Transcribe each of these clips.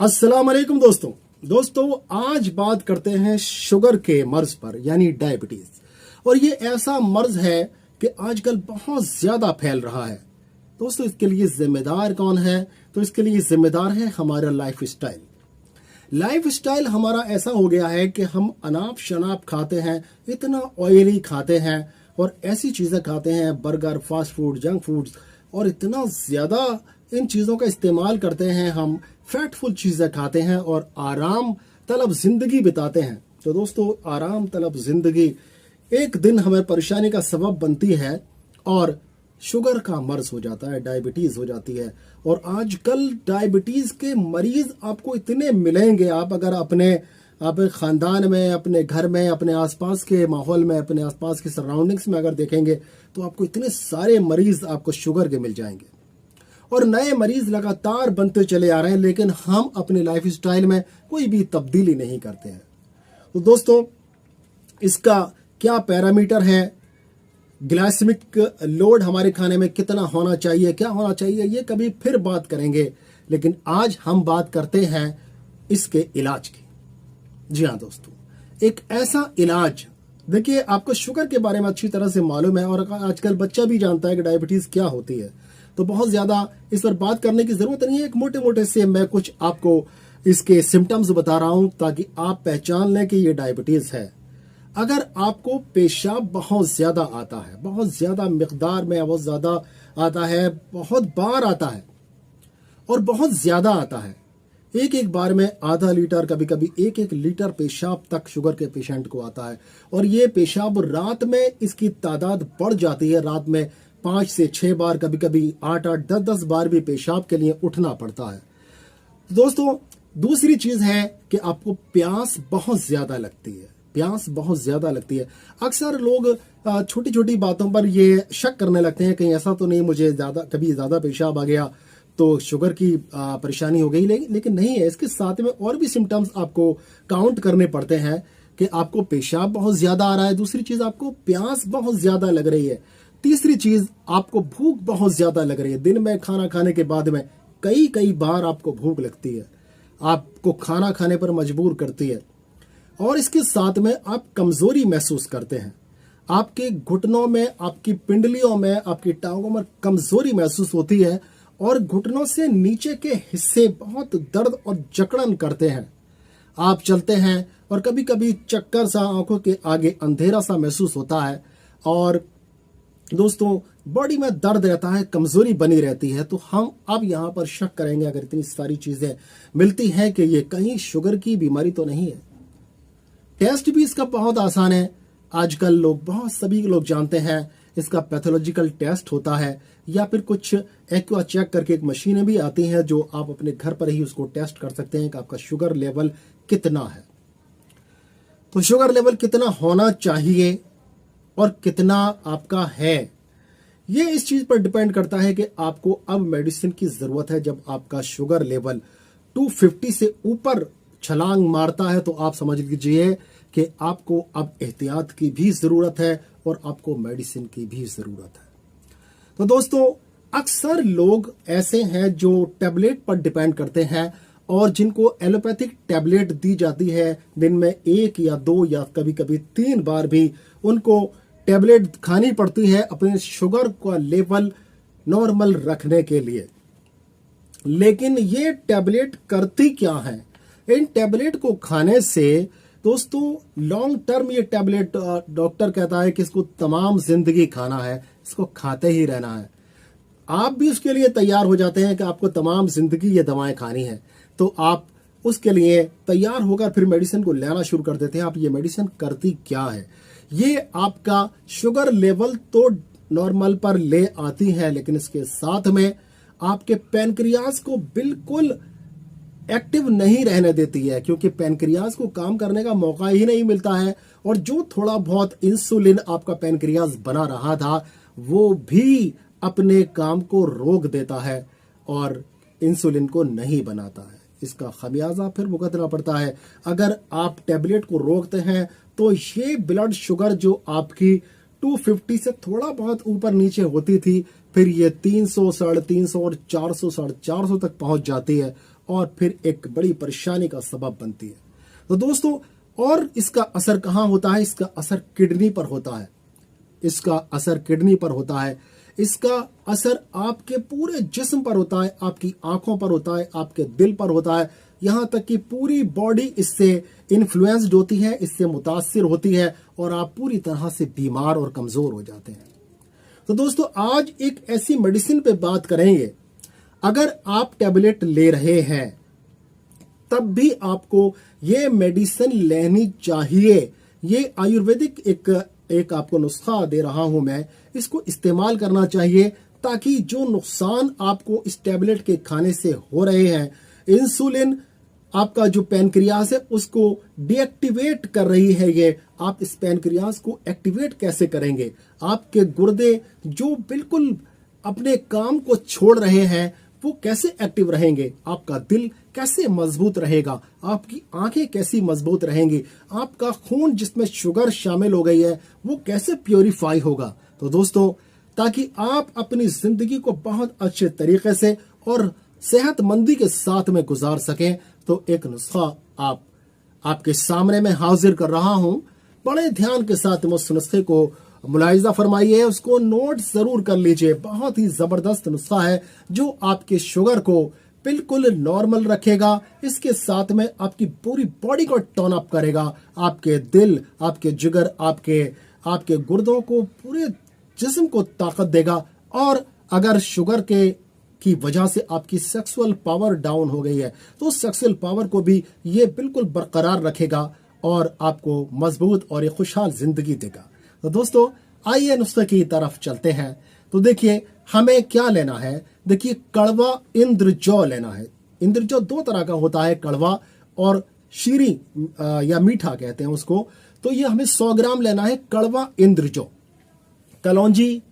अस्सलाम वालेकुम दोस्तों आज बात करते हैं शुगर के मर्ज पर यानी डायबिटीज। और ये ऐसा मर्ज है कि आजकल बहुत ज्यादा फैल रहा है। दोस्तों इसके लिए जिम्मेदार कौन है? तो इसके लिए जिम्मेदार है हमारा लाइफ स्टाइल हमारा ऐसा हो गया है कि हम अनाप शनाप खाते हैं, इतना ऑयली खाते हैं और ऐसी चीजें खाते हैं, burger, fast food, junk foods, और इतना ज्यादा इन चीजों का इस्तेमाल करते हैं। हम फैटफुल चीजें खाते हैं और आराम तलब जिंदगी बिताते हैं। तो दोस्तों आराम तलब जिंदगी एक दिन हमें परेशानी का सबब बनती है और शुगर का मर्ज हो जाता है, डायबिटीज हो जाती है। और आजकल डायबिटीज के मरीज आपको इतने मिलेंगे, आप अगर अपने खानदान में, अपने घर में, अपने आसपास के माहौल में, अपने आसपास के सराउंडिंग्स में अगर देखेंगे तो आपको इतने सारे मरीज आपको शुगर के मिल जाएंगे और नए मरीज लगातार बनते चले आ रहे हैं, लेकिन हम अपने लाइफ स्टाइल में कोई भी तब्दीली नहीं करते हैं। तो दोस्तों इसका क्या पैरामीटर है, ग्लाइसेमिक लोड हमारे खाने में कितना होना चाहिए, क्या होना चाहिए, ये कभी फिर बात करेंगे। लेकिन आज हम बात करते हैं इसके इलाज की। जी हाँ दोस्तों, एक ऐसा इलाज, देखिए आपको शुगर के बारे में अच्छी तरह से मालूम है और आजकल बच्चा भी जानता है कि डायबिटीज क्या होती है, तो बहुत ज्यादा इस पर बात करने की जरूरत नहीं है। एक मोटे मोटे से मैं कुछ आपको इसके सिम्टम्स बता रहा हूं ताकि आप पहचान लें कि ये डायबिटीज है। अगर आपको पेशाब बहुत ज्यादा आता है, बहुत ज्यादा मिकदार में, बहुत ज्यादा आता है, बहुत बार आता है और बहुत ज्यादा आता है, एक बार में आधा लीटर, कभी कभी 1 लीटर पेशाब तक शुगर के पेशेंट को आता है। और ये पेशाब रात में इसकी तादाद बढ़ जाती है, रात में 5 से 6 बार, कभी कभी 8-8, 10-10 बार भी पेशाब के लिए उठना पड़ता है। दोस्तों दूसरी चीज है कि आपको प्यास बहुत ज्यादा लगती है। अक्सर लोग छोटी छोटी बातों पर ये शक करने लगते हैं, कहीं ऐसा तो नहीं मुझे कभी ज्यादा पेशाब आ गया तो शुगर की परेशानी हो गई, लेकिन नहीं है। इसके साथ में और भी सिम्टम्स आपको काउंट करने पड़ते हैं कि आपको पेशाब बहुत ज्यादा आ रहा है, दूसरी चीज आपको प्यास बहुत ज्यादा लग रही है, तीसरी चीज आपको भूख बहुत ज्यादा लग रही है। दिन में खाना खाने के बाद में कई बार आपको भूख लगती है, आपको खाना खाने पर मजबूर करती है। और इसके साथ में आप कमजोरी महसूस करते हैं, आपके घुटनों में, आपकी पिंडलियों में, आपकी टांगों में कमजोरी महसूस होती है और घुटनों से नीचे के हिस्से बहुत दर्द और जकड़न करते हैं। आप चलते हैं और कभी कभी चक्कर सा, आंखों के आगे अंधेरा सा महसूस होता है और दोस्तों बॉडी में दर्द रहता है, कमजोरी बनी रहती है। तो हम अब यहाँ पर शक करेंगे, अगर इतनी सारी चीजें मिलती हैं, कि ये कहीं शुगर की बीमारी तो नहीं है। टेस्ट भी इसका बहुत आसान है, आजकल सभी लोग जानते हैं। इसका पैथोलॉजिकल टेस्ट होता है या फिर कुछ एक्वा चेक करके एक मशीनें भी आती हैं जो आप अपने घर पर ही उसको टेस्ट कर सकते हैं कि आपका शुगर लेवल कितना है। तो शुगर लेवल कितना होना चाहिए और कितना आपका है, ये इस चीज पर डिपेंड करता है कि आपको अब मेडिसिन की जरूरत है। जब आपका शुगर लेवल 250 से ऊपर छलांग मारता है तो आप समझ लीजिए कि आपको अब एहतियात की भी जरूरत है और आपको मेडिसिन की भी जरूरत है। तो दोस्तों अक्सर लोग ऐसे हैं जो टैबलेट पर डिपेंड करते हैं और जिनको एलोपैथिक टैबलेट दी जाती है, दिन में 1 या 2 या कभी कभी 3 बार भी उनको टैबलेट खानी पड़ती है अपने शुगर का लेवल नॉर्मल रखने के लिए। लेकिन ये टैबलेट करती क्या है? इन टैबलेट को खाने से दोस्तों लॉन्ग टर्म ये टैबलेट डॉक्टर कहता है कि इसको तमाम जिंदगी खाना है, इसको खाते ही रहना है। आप भी उसके लिए तैयार हो जाते हैं कि आपको तमाम जिंदगी ये दवाएं खानी है, तो आप उसके लिए तैयार होकर फिर मेडिसिन को लेना शुरू कर देते हैं। आप ये मेडिसिन करती क्या है? ये आपका शुगर लेवल तो नॉर्मल पर ले आती है, लेकिन इसके साथ में आपके पैनक्रियाज को बिल्कुल एक्टिव नहीं रहने देती है, क्योंकि पैनक्रियाज को काम करने का मौका ही नहीं मिलता है। और जो थोड़ा बहुत इंसुलिन आपका पैनक्रियाज बना रहा था वो भी अपने काम को रोक देता है और इंसुलिन को नहीं बनाता है। इसका खमियाजा फिर भुगतना पड़ता है। अगर आप टैबलेट को रोकते हैं तो ये ब्लड शुगर जो आपकी 250 से थोड़ा बहुत ऊपर नीचे होती थी, फिर ये 300, 350 और 400, 450 तक पहुंच जाती है और फिर एक बड़ी परेशानी का सबब बनती है। तो दोस्तों, और इसका असर कहाँ होता है? इसका असर किडनी पर होता है। इसका असर किडनी पर होता है। इसका असर आपके पूरे जिस्म पर होता है, आपकी आंखों पर होता है, आपके दिल पर होता है, यहाँ तक कि पूरी बॉडी इससे इन्फ्लुएंस्ड होती है, इससे मुतासिर होती है और आप पूरी तरह से बीमार और कमजोर हो जाते हैं। तो दोस्तों, आज एक ऐसी मेडिसिन पे बात करेंगे, अगर आप टैबलेट ले रहे हैं तब भी आपको ये मेडिसिन लेनी चाहिए। ये आयुर्वेदिक एक आपको नुस्खा दे रहा हूं मैं, इसको इस्तेमाल करना चाहिए ताकि जो नुकसान आपको इस टैबलेट के खाने से हो रहे हैं, इंसुलिन आपका जो पैनक्रियास है उसको डीएक्टिवेट कर रही है। ये आप इस पैनक्रियास को एक्टिवेट कैसे करेंगे? आपके गुर्दे जो बिल्कुल अपने काम को छोड़ रहे हैं वो कैसे एक्टिव रहेंगे? आपका दिल कैसे मजबूत रहेगा? आपकी आंखें कैसी मजबूत रहेंगी? आपका खून जिसमें शुगर शामिल हो गई है वो कैसे प्योरीफाई होगा? तो दोस्तों, ताकि आप अपनी जिंदगी को बहुत अच्छे तरीके से और सेहतमंदी के साथ में गुजार सकें, तो एक नुस्खा आपके सामने मैं हाजिर कर रहा हूं। बड़े ध्यान के साथ उस नुस्खे को मुलाहिजा फरमाइए, उसको नोट जरूर कर लीजिए। बहुत ही जबरदस्त नुस्खा है जो आपके शुगर को बिल्कुल नॉर्मल रखेगा, इसके साथ में आपकी पूरी बॉडी को टोन अप करेगा, आपके दिल, आपके जिगर, आपके गुर्दों को, पूरे जिस्म को ताकत देगा। और अगर शुगर की वजह से आपकी सेक्सुअल पावर डाउन हो गई है तो सेक्सुअल पावर को भी ये बिल्कुल बरकरार रखेगा और आपको मजबूत और एक खुशहाल जिंदगी देगा। तो दोस्तों, आइए नुस्खे की तरफ चलते हैं। तो देखिए, हमें क्या लेना है? देखिए, कड़वा इंद्रजौ लेना है। इंद्रजौ दो तरह का होता है, कड़वा और शीरी या मीठा कहते हैं उसको। तो ये हमें 100 ग्राम लेना है कड़वा इंद्रजौ। कलौंजी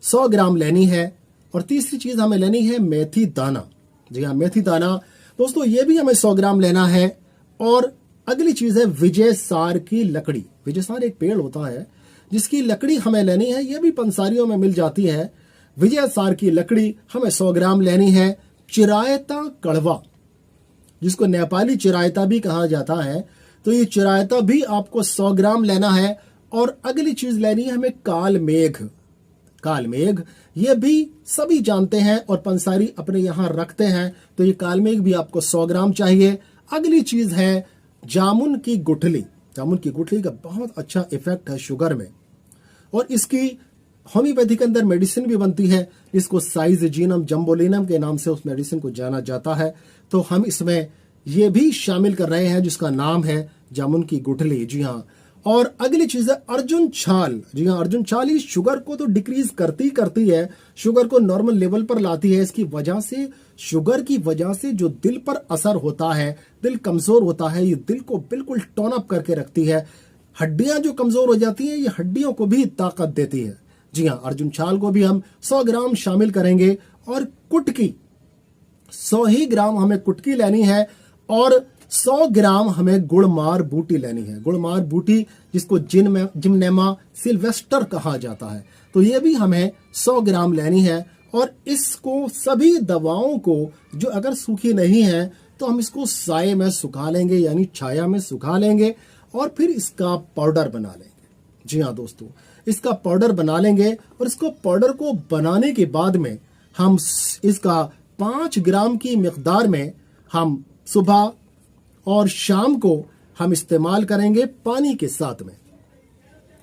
100 ग्राम लेनी है। और तीसरी चीज हमें लेनी है मेथी दाना। जी हाँ, मेथी दाना दोस्तों, ये भी हमें 100 ग्राम लेना है। और अगली चीज है विजय सार की लकड़ी। विजय सार एक पेड़ होता है जिसकी लकड़ी हमें लेनी है, ये भी पंसारियों में मिल जाती है। विजय सार की लकड़ी हमें 100 ग्राम लेनी है। चिरायता कड़वा, जिसको नेपाली चिरायता भी कहा जाता है, तो ये चिरायता भी आपको 100 ग्राम लेना है। और अगली चीज लेनी है हमें कालमेघ। कालमेघ ये भी सभी जानते हैं और पंसारी अपने यहां रखते हैं, तो ये कालमेघ भी आपको 100 ग्राम चाहिए। अगली चीज है जामुन की गुठली। जामुन की गुठली का बहुत अच्छा इफेक्ट है शुगर में, और इसकी होम्योपैथी के अंदर मेडिसिन भी बनती है, इसको साइजीनम जम्बोलिनम के नाम से उस मेडिसिन को जाना जाता है। तो हम इसमें ये भी शामिल कर रहे हैं जिसका नाम है जामुन की गुठली। जी हाँ। और अगली चीज है अर्जुन छाल। जी हाँ, अर्जुन छाल ही शुगर को तो डिक्रीज करती है, शुगर को नॉर्मल लेवल पर लाती है। इसकी वजह से, शुगर की वजह से जो दिल पर असर होता है, दिल कमजोर होता है, ये दिल को बिल्कुल टोन अप करके रखती है। हड्डियां जो कमजोर हो जाती है, ये हड्डियों को भी ताकत देती है। जी हाँ, अर्जुन छाल को भी हम 100 ग्राम शामिल करेंगे। और कुटकी 100 ही ग्राम हमें कुटकी लेनी है। और 100 ग्राम हमें गुड़मार बूटी लेनी है। गुड़मार बूटी जिसको जिमनेमा सिल्वेस्टर कहा जाता है, तो ये भी हमें 100 ग्राम लेनी है। और इसको सभी दवाओं को जो अगर सूखी नहीं है तो हम इसको साये में सुखा लेंगे, यानी छाया में सुखा लेंगे और फिर इसका पाउडर बना लेंगे। जी हाँ दोस्तों, इसका पाउडर बना लेंगे। और इसको पाउडर को बनाने के बाद में हम इसका 5 ग्राम की मिकदार में हम सुबह और शाम को हम इस्तेमाल करेंगे पानी के साथ में।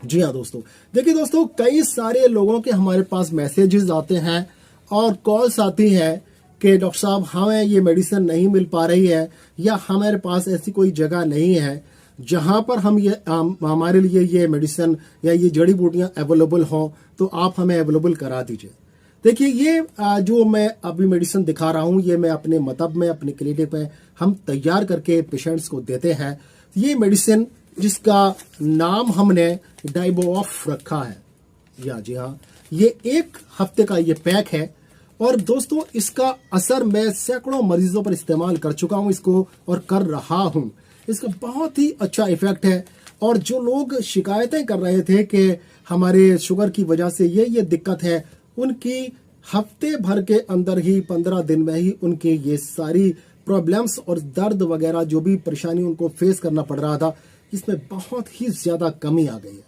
जी हाँ दोस्तों, देखिए दोस्तों, कई सारे लोगों के हमारे पास मैसेजेस आते हैं और कॉल्स आती है कि डॉक्टर साहब हमें ये मेडिसिन नहीं मिल पा रही है, या हमारे पास ऐसी कोई जगह नहीं है जहां पर हमारे लिए ये मेडिसिन या ये जड़ी बूटियां अवेलेबल हों, तो आप हमें अवेलेबल करा दीजिए। देखिए, ये जो मैं अभी मेडिसिन दिखा रहा हूं, ये मैं अपने मतब में, अपने क्लिनिक में हम तैयार करके पेशेंट्स को देते हैं। ये मेडिसिन जिसका नाम हमने डाइबोऑफ रखा है, या जी हाँ, ये 1 हफ्ते का ये पैक है। और दोस्तों, इसका असर मैं सैकड़ों मरीजों पर इस्तेमाल कर चुका हूं इसको, और कर रहा हूं। इसका बहुत ही अच्छा इफेक्ट है। और जो लोग शिकायतें कर रहे थे कि हमारे शुगर की वजह से ये दिक्कत है, उनकी हफ्ते भर के अंदर ही, 15 दिन में ही उनकी ये सारी प्रॉब्लम्स और दर्द वगैरह जो भी परेशानी उनको फेस करना पड़ रहा था, इसमें बहुत ही ज्यादा कमी आ गई है।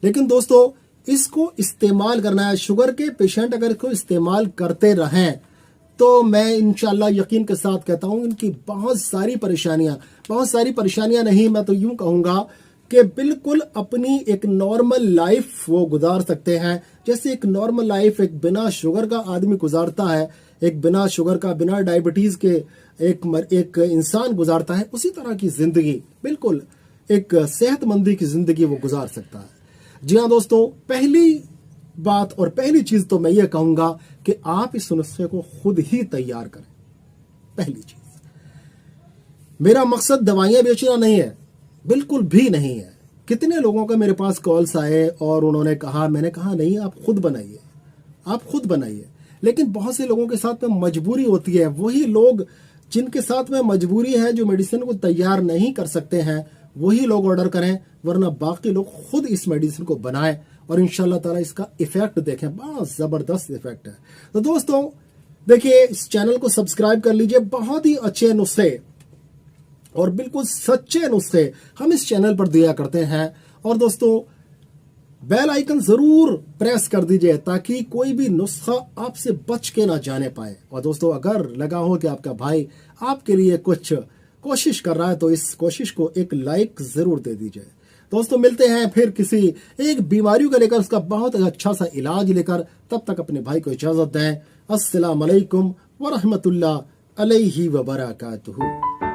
लेकिन दोस्तों, इसको इस्तेमाल करना है। शुगर के पेशेंट अगर इसको इस्तेमाल करते रहें तो मैं इंशाल्लाह यकीन के साथ कहता हूं इनकी बहुत सारी परेशानियां नहीं, मैं तो यूं कहूंगा कि बिल्कुल अपनी एक नॉर्मल लाइफ वो गुजार सकते हैं। जैसे एक नॉर्मल लाइफ एक बिना शुगर का आदमी गुजारता है, एक बिना शुगर का, बिना डायबिटीज के एक इंसान गुजारता है, उसी तरह की जिंदगी, बिल्कुल एक सेहतमंदी की जिंदगी वो गुजार सकता है। जी हाँ दोस्तों, पहली बात और पहली चीज तो मैं ये कहूंगा कि आप इस नुस्खे को खुद ही तैयार करें। पहली चीज, मेरा मकसद दवाइयां बेचना नहीं है, बिल्कुल भी नहीं है। कितने लोगों का मेरे पास कॉल्स आए और उन्होंने कहा, मैंने कहा नहीं, आप खुद बनाइए। लेकिन बहुत से लोगों के साथ में मजबूरी होती है। वही लोग जिनके साथ में मजबूरी है, जो मेडिसिन को तैयार नहीं कर सकते हैं, वही लोग ऑर्डर करें, वरना बाकी लोग खुद इस मेडिसिन को बनाएं और इंशाल्लाह ताला इसका इफेक्ट देखें। बहुत जबरदस्त इफेक्ट है। तो दोस्तों देखिए, इस चैनल को सब्सक्राइब कर लीजिए। बहुत ही अच्छे नुस्खे और बिल्कुल सच्चे नुस्खे हम इस चैनल पर दिया करते हैं। और दोस्तों, बेल आइकन जरूर प्रेस कर दीजिए ताकि कोई भी नुस्खा आपसे बच के ना जाने पाए। और दोस्तों, अगर लगा हो कि आपका भाई आपके लिए कुछ कोशिश कर रहा है तो इस कोशिश को एक लाइक जरूर दे दीजिए। दोस्तों, मिलते हैं फिर किसी एक बीमारी को लेकर, उसका बहुत अच्छा सा इलाज लेकर। तब तक अपने भाई को इजाजत दें। अस्सलाम वालेकुम व रहमतुल्लाह अलैहि व बरकातुहू।